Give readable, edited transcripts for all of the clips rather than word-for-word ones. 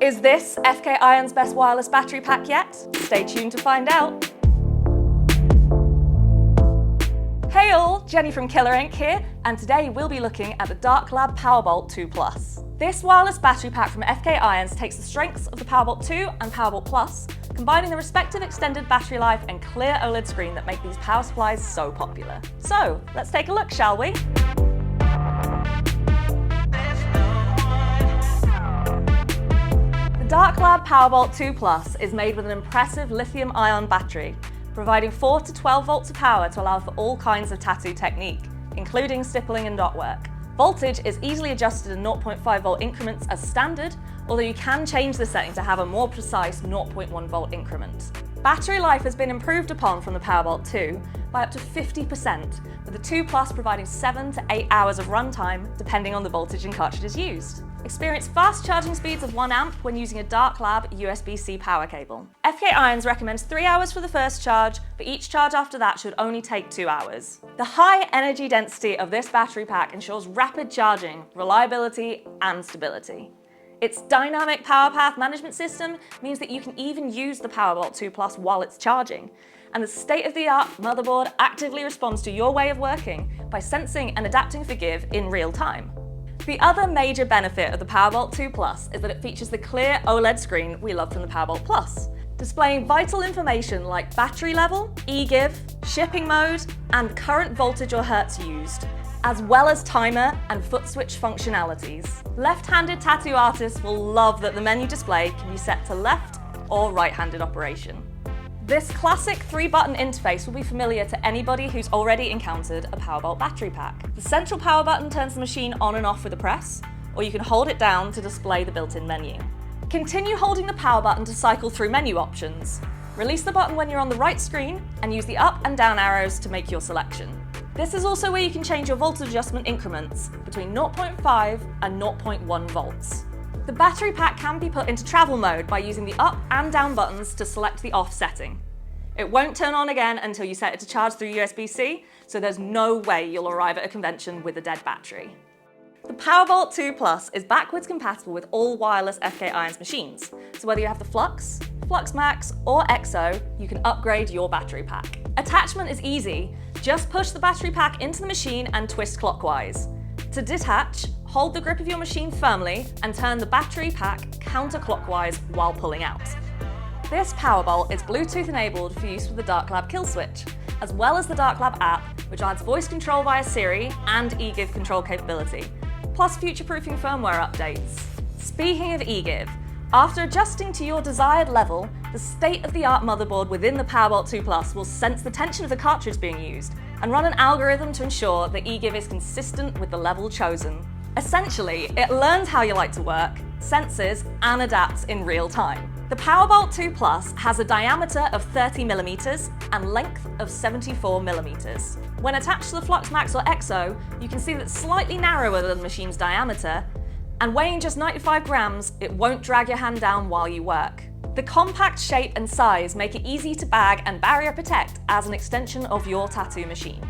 Is this FK Ion's best wireless battery pack yet? Stay tuned to find out. Hey all, Jenny from Killer Inc. here, and today we'll be looking at the Darklab PowerBolt II+. This wireless battery pack from FK Ions takes the strengths of the PowerBolt II and PowerBolt Plus, combining the respective extended battery life and clear OLED screen that make these power supplies so popular. So, let's take a look, shall we? The Darklab PowerBolt II+ is made with an impressive lithium-ion battery, providing 4 to 12 volts of power to allow for all kinds of tattoo technique, including stippling and dotwork. Voltage is easily adjusted in 0.5 volt increments as standard, although you can change the setting to have a more precise 0.1 volt increment. Battery life has been improved upon from the PowerBolt II by up to 50%, with the II+ providing 7 to 8 hours of runtime depending on the voltage and cartridges used. Experience fast charging speeds of 1 amp when using a Darklab USB-C power cable. FK Ions recommends 3 hours for the first charge, but each charge after that should only take 2 hours. The high energy density of this battery pack ensures rapid charging, reliability, and stability. Its dynamic power path management system means that you can even use the PowerBolt II+ while it's charging, and the state-of-the-art motherboard actively responds to your way of working by sensing and adapting for give in real time. The other major benefit of the PowerBolt II+ is that it features the clear OLED screen we love from the PowerBolt Plus, displaying vital information like battery level, eGive, shipping mode, and current voltage or hertz used, as well as timer and foot switch functionalities. Left-handed tattoo artists will love that the menu display can be set to left or right-handed operation. This classic 3-button interface will be familiar to anybody who's already encountered a PowerBolt battery pack. The central power button turns the machine on and off with a press, or you can hold it down to display the built-in menu. Continue holding the power button to cycle through menu options. Release the button when you're on the right screen, and use the up and down arrows to make your selection. This is also where you can change your voltage adjustment increments between 0.5 and 0.1 volts. The battery pack can be put into travel mode by using the up and down buttons to select the off setting. It won't turn on again until you set it to charge through USB-C, so there's no way you'll arrive at a convention with a dead battery. The PowerBolt II+ is backwards compatible with all wireless FK Ions machines, so whether you have the Flux, Flux Max, or EXO, you can upgrade your battery pack. Attachment is easy. Just push the battery pack into the machine and twist clockwise. To detach, hold the grip of your machine firmly and turn the battery pack counterclockwise while pulling out. This PowerBolt is Bluetooth enabled for use with the Darklab Killswitch, as well as the Darklab app, which adds voice control via Siri and eGive control capability, plus future-proofing firmware updates. Speaking of eGive, after adjusting to your desired level, the state-of-the-art motherboard within the PowerBolt II+ will sense the tension of the cartridge being used and run an algorithm to ensure that eGive is consistent with the level chosen. Essentially, it learns how you like to work, senses, and adapts in real time. The PowerBolt II+ has a diameter of 30mm and length of 74mm. When attached to the Flux Max or EXO, you can see that it's slightly narrower than the machine's diameter, and weighing just 95 grams, it won't drag your hand down while you work. The compact shape and size make it easy to bag and barrier protect as an extension of your tattoo machine.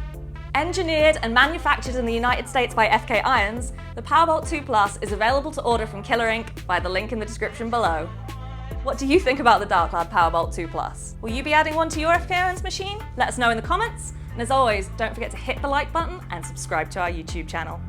Engineered and manufactured in the United States by FK Ions, the PowerBolt II+ is available to order from Killer Inc. via the link in the description below. What do you think about the Darklab PowerBolt II+? Will you be adding one to your FK Ions machine? Let us know in the comments, and as always, don't forget to hit the like button and subscribe to our YouTube channel.